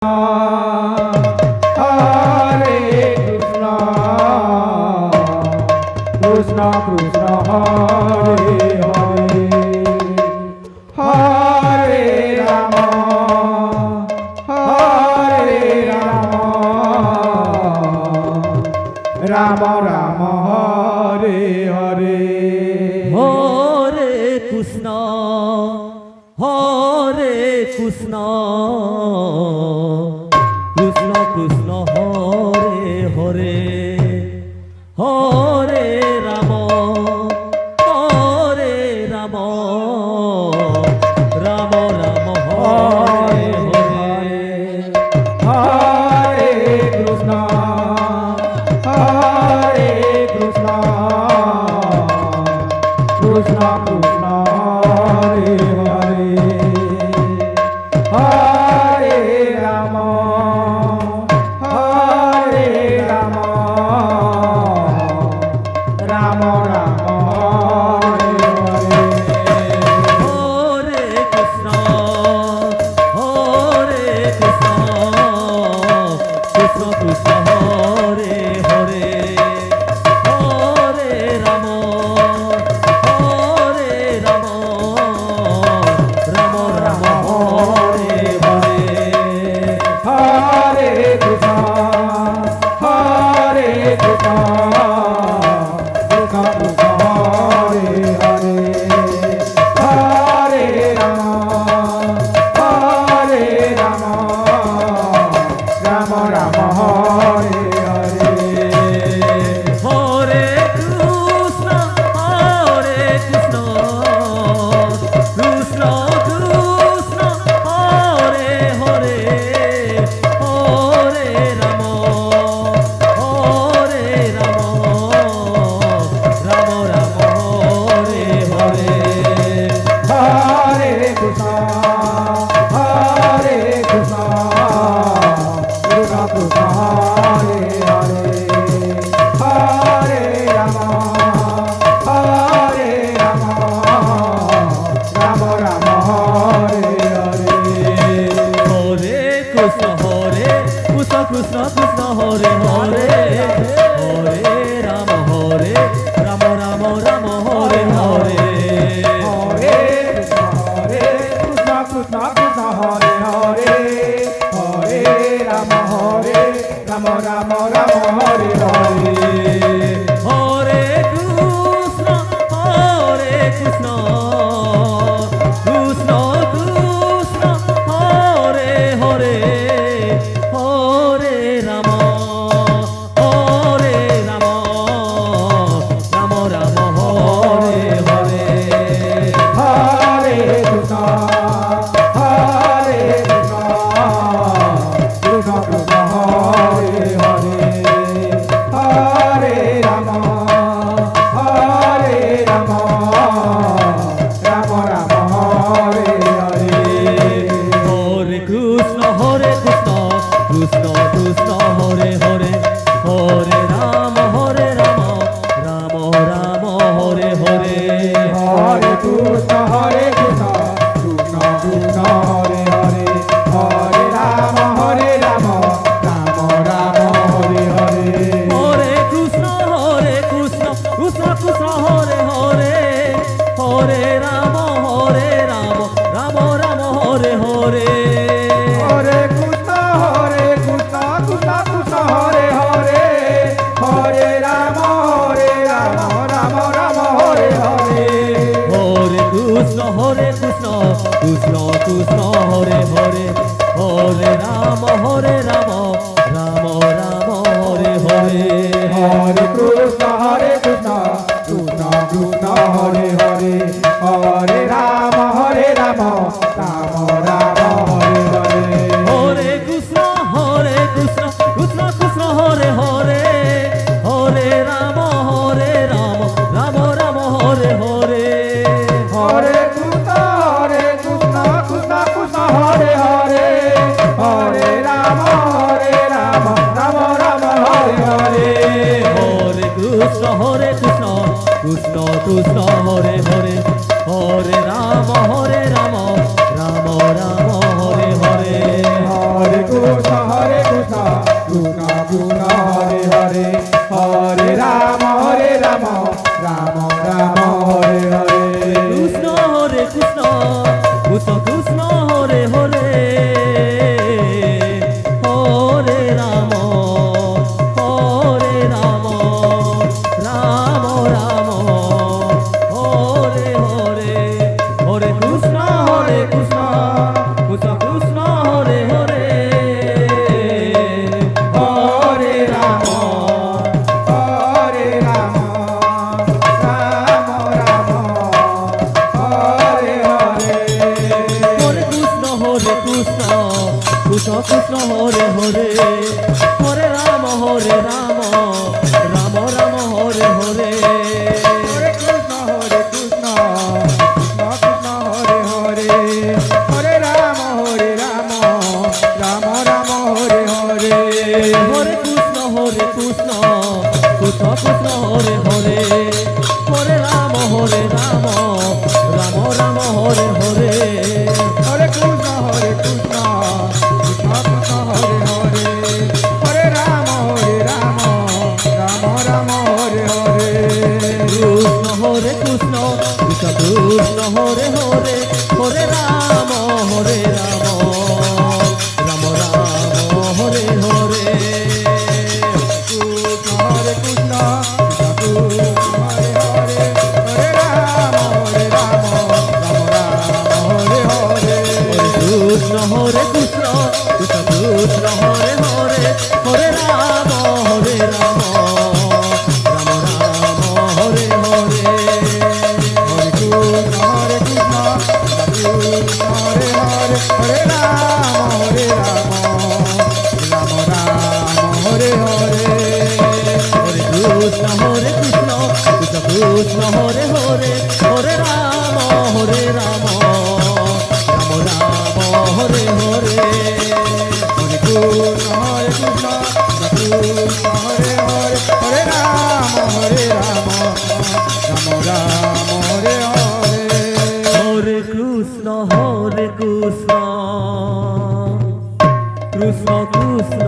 Hare Krishna, Krishna Krishna Hare Hare, Hare Rama, Hare Rama, Rama Rama Hare Hare, Hare Krishna, Hare Krishna, Krishna Krishna Hare Hare, Hare Rama, Hare Rama, Rama Rama Hare Hare, Hare Krishna, Hare Krishna, Krishna Krishna Hare Hare, Hare Rama, Hare Rama, Rama Rama Hare Hare. Hare Krishna, Hare Krishna, Krishna Krishna Hare Hare, Hare Rama, Hare Rama, Rama Rama Hare Hare. Hare Krishna, Hare Krishna, Krishna Krishna Hare Hare, Hare Rama, Hare Rama, Rama Rama Hare Hare. Hare Krishna, Hare Krishna, Krishna Krishna, Hare Hare, Hare Rama, Hare Rama, Rama Rama Hare Hare. Hare Krishna, Hare Krishna, Krishna Krishna Hare Hare, Hare Rama, Hare Rama, Rama Rama Hare Hare. Hare Krishna, Hare Krishna, Krishna Krishna Hare Hare, Hare Rama, Hare Rama, Rama Rama Hare Hare. Hare Krishna, Hare Krishna, Krishna Krishna Hare Hare, Hare Rama, Hare Rama, Rama Rama Hare Hare. Hare Krishna, Hare Krishna, Krishna Krishna Hare Hare, Hare Rama, Hare Rama, Rama Rama Hare Hare. Hare Krishna, Hare Krishna, Krishna Krishna Hare Hare, Hare Rama, Hare Rama, Rama Rama Hare Hare. Hare Krishna, Hare Krishna, Krishna Krishna Hare Hare, Hare Rama, Hare Rama, Rama Rama Hare Hare. Hare Krishna, Hare Krishna, Krishna Krishna Hare Hare, Hare Rama, Hare Rama, Rama Rama Hare Hare. Hare Krishna, Hare Krishna, Krishna Krishna Hare Hare, Hare Rama, Hare Rama, Rama Rama Hare Hare. Hare Krishna, Hare Krishna, Krishna Krishna Hare Hare, Hare Rama, Hare Rama, Rama Rama Hare Hare. Hare Krishna, Hare Krishna, Krishna Krishna Hare Hare, Hare Rama, Hare Rama, Rama Rama Hare Hare. Hare Krishna, Hare Krishna, Krishna Krishna Hare Hare, Hare Rama, Hare Rama, Rama Rama Hare Hare. Hare Krishna, Hare Krishna, Krishna Krishna Hare Hare, Hare Rama, Hare Rama, Rama Rama Hare Hare. Hare Krishna, Hare Krishna, Krishna Krishna Hare Hare, Hare Rama, Hare Rama, Rama Rama Hare Hare. Hare Krishna, Hare Krishna, Krishna Krishna Hare Hare, Hare Rama, Hare Rama, Rama Rama Hare Hare. Hare Krishna, Krishna Krishna Krishna Hare Hare Hare Ram Ram Ram Hare Hare Krishna Hare Krishna Krishna Krishna Hare Hare Hare Ram Ram Ram Hare Hare Hare Krishna Krishna Krishna Hare Hare Hare Ram Ram Ram Hare Hare Hare Krishna Krishna Krishna Hare Hare Hare Ram Ram Ram Hare Hare Hare Krishna Krishna Krishna Hare Hare Hare Ram Ram Ram Hare Hare Hare Krishna Krishna Krishna Hare Hare Hare Ram Ram Ram Hare Hare Hare Krishna Krishna Krishna Hare Hare Hare Ram Ram Ram Hare Hare Krishna Krishna Krishna Hare Hare Hare Ram Ram Hare Hare Krishna Krishna Hare Hare Hare Ram Ram Hare Hare Krishna Krishna Krishna Hare Hare Hare Ram Ram Hare Hare Hare Krishna Hare Hare Hare Ram Ram Hare Hare Hare Krishna Krishna Krishna Hare Hare Hare Ram Ram Hare Hare Hare Krishna Krishna Hare Hare Hare Ram Ram Hare Hare Hare Krishna Krishna Krishna